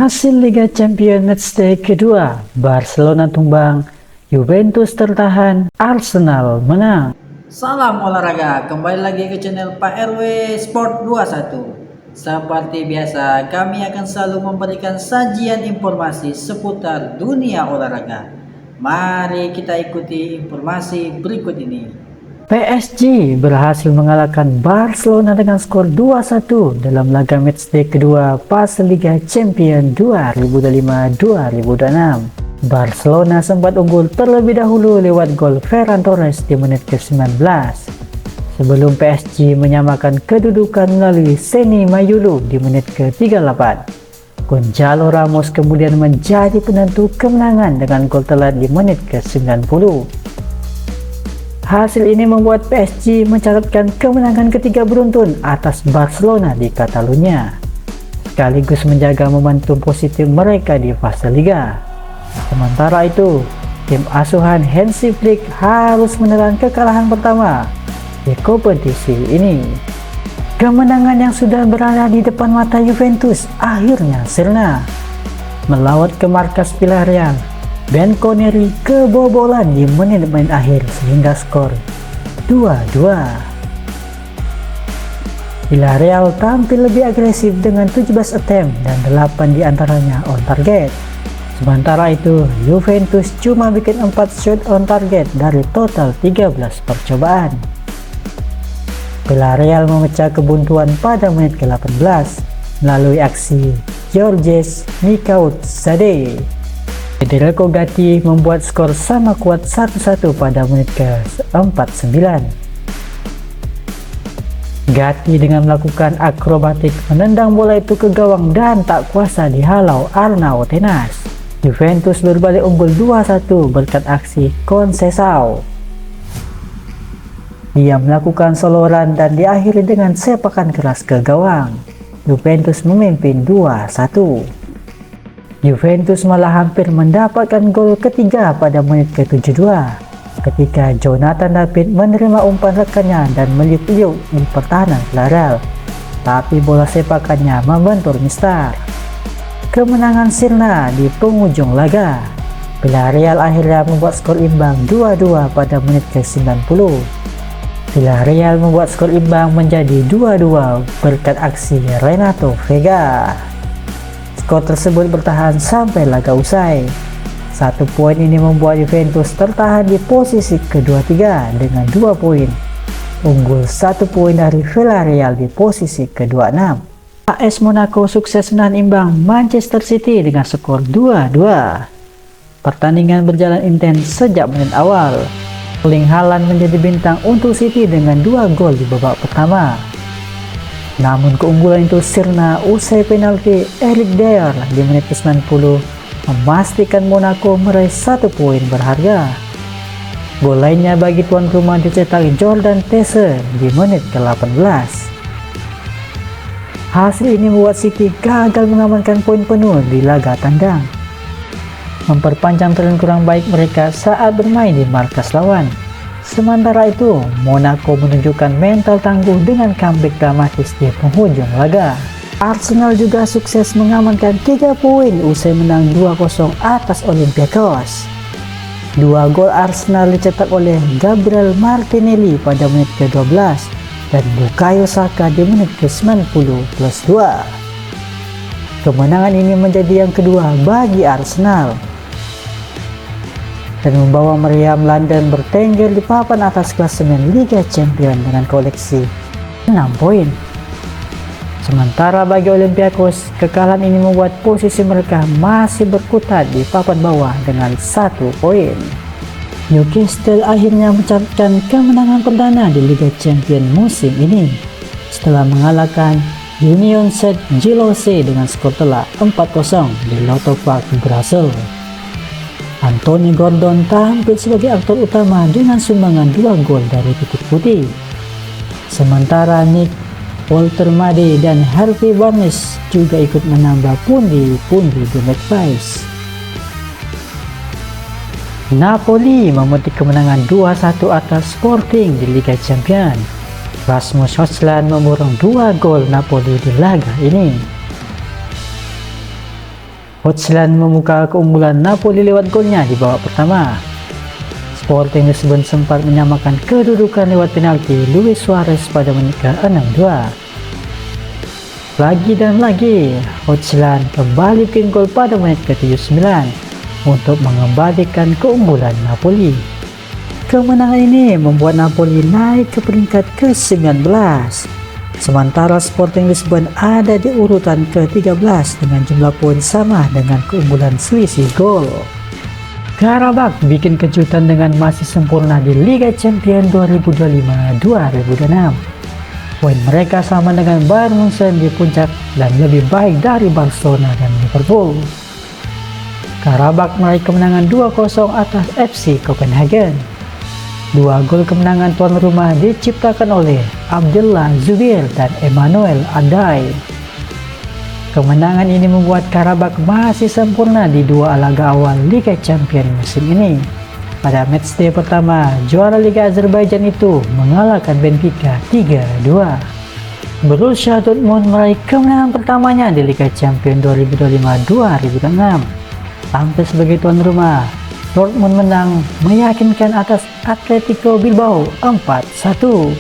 Hasil Liga Champions matchday kedua, Barcelona tumbang, Juventus tertahan, Arsenal menang. Salam olahraga, kembali lagi ke channel Pak RW Sport 21. Seperti biasa, kami akan selalu memberikan sajian informasi seputar dunia olahraga. Mari kita ikuti informasi berikut ini. PSG berhasil mengalahkan Barcelona dengan skor 2-1 dalam laga matchday kedua pas Liga Champions 2025-2026. Barcelona sempat unggul terlebih dahulu lewat gol Ferran Torres di menit ke-19. Sebelum PSG menyamakan kedudukan melalui Seny Mayulu di menit ke-38. Gonzalo Ramos kemudian menjadi penentu kemenangan dengan gol telat di menit ke-90. Hasil ini membuat PSG mencatatkan kemenangan ketiga beruntun atas Barcelona di Catalunya, sekaligus menjaga momentum positif mereka di fase Liga. Sementara itu, tim asuhan Hansi Flick harus menelan kekalahan pertama di kompetisi ini. Kemenangan yang sudah berada di depan mata Juventus akhirnya sirna. Melawat ke markas Villarreal, Ben Connery kebobolan di menit-menit akhir sehingga skor 2-2. Villarreal tampil lebih agresif dengan 17 attempt dan 8 diantaranya on target. Sementara itu, Juventus cuma bikin 4 shot on target dari total 13 percobaan. Villarreal memecah kebuntuan pada menit ke-18 melalui aksi Georges Mikautsadze. Federico Gatti membuat skor sama kuat 1-1 pada menit ke-49. Gatti dengan melakukan akrobatik menendang bola itu ke gawang dan tak kuasa dihalau Arnau Tenas. Juventus berbalik unggul 2-1 berkat aksi Conceição. Dia melakukan soloran dan diakhiri dengan sepakan keras ke gawang. Juventus memimpin 2-1. Juventus malah hampir mendapatkan gol ketiga pada menit ke-72 ketika Jonathan David menerima umpan rekannya dan meliuk-liuk di pertahanan Villarreal, tapi bola sepakannya membentur mistar. Kemenangan sirna di penghujung laga. Villarreal akhirnya membuat skor imbang 2-2 pada menit ke-90. Villarreal membuat skor imbang menjadi 2-2 berkat aksi Renato Vega. Skor tersebut bertahan sampai laga usai. 1 poin ini membuat Juventus tertahan di posisi kedua-tiga dengan 2 poin. Unggul 1 poin dari Villarreal di posisi ke-26. AS Monaco sukses menahan imbang Manchester City dengan skor 2-2. Pertandingan berjalan intens sejak menit awal. Erling Haaland menjadi bintang untuk City dengan 2 gol di babak pertama. Namun keunggulan itu sirna usai penalti Eric Dier di menit ke-90 memastikan Monaco meraih 1 poin berharga. Gol lainnya bagi tuan rumah dicetak Jordan Tese di menit ke-18. Hasil ini membuat City gagal mengamankan poin penuh di laga tandang, memperpanjang tren kurang baik mereka saat bermain di markas lawan. Sementara itu, Monaco menunjukkan mental tangguh dengan comeback dramatis di penghujung laga. Arsenal juga sukses mengamankan 3 poin usai menang 2-0 atas Olympiakos. 2 gol Arsenal dicetak oleh Gabriel Martinelli pada menit ke-12 dan Bukayo Saka di menit ke-90+2. Kemenangan ini menjadi yang kedua bagi Arsenal dan membawa meriam London bertengger di papan atas klasemen Liga Champions dengan koleksi 6 poin. Sementara bagi Olympiakos, kekalahan ini membuat posisi mereka masih berkutat di papan bawah dengan 1 poin. Newcastle akhirnya mencatatkan kemenangan perdana di Liga Champions musim ini setelah mengalahkan Union Saint-Gilloise dengan skor telak 4-0 di Lotto Park, Brasil. Anthony Gordon tampil sebagai aktor utama dengan sumbangan 2 gol dari titik putih. Sementara Nick Woltermade dan Harvey Barnes juga ikut menambah pundi-pundi The Magpies. Napoli memetik kemenangan 2-1 atas Sporting di Liga Champions. Rasmus Højlund memborong 2 gol Napoli di laga ini. Hotsland membuka keunggulan Napoli lewat golnya di babak pertama. Sporting Lisbon sempat menyamakan kedudukan lewat penalti Luis Suarez pada menit ke-62. Lagi dan lagi, Hotsland kembali bikin gol pada menit ke-79 untuk mengembalikan keunggulan Napoli. Kemenangan ini membuat Napoli naik ke peringkat ke-19. Sementara Sporting Lisbon ada di urutan ke-13 dengan jumlah poin sama dengan keunggulan selisih gol. Karabakh bikin kejutan dengan masih sempurna di Liga Champions 2025-2026. Poin mereka sama dengan Bayern Munchen di puncak dan lebih baik dari Barcelona dan Liverpool. Karabakh meraih kemenangan 2-0 atas FC Copenhagen. 2 gol kemenangan tuan rumah diciptakan oleh Abdullah Zubir dan Emmanuel Adai. Kemenangan ini membuat Karabakh masih sempurna di 2 laga awal Liga Champions musim ini. Pada matchday pertama, juara Liga Azerbaijan itu mengalahkan Benfica 3-2. Borussia Dortmund meraih kemenangan pertamanya di Liga Champions 2025-2026. Tampil sebagai tuan rumah, Dortmund menang meyakinkan atas Atletico Bilbao 4-1.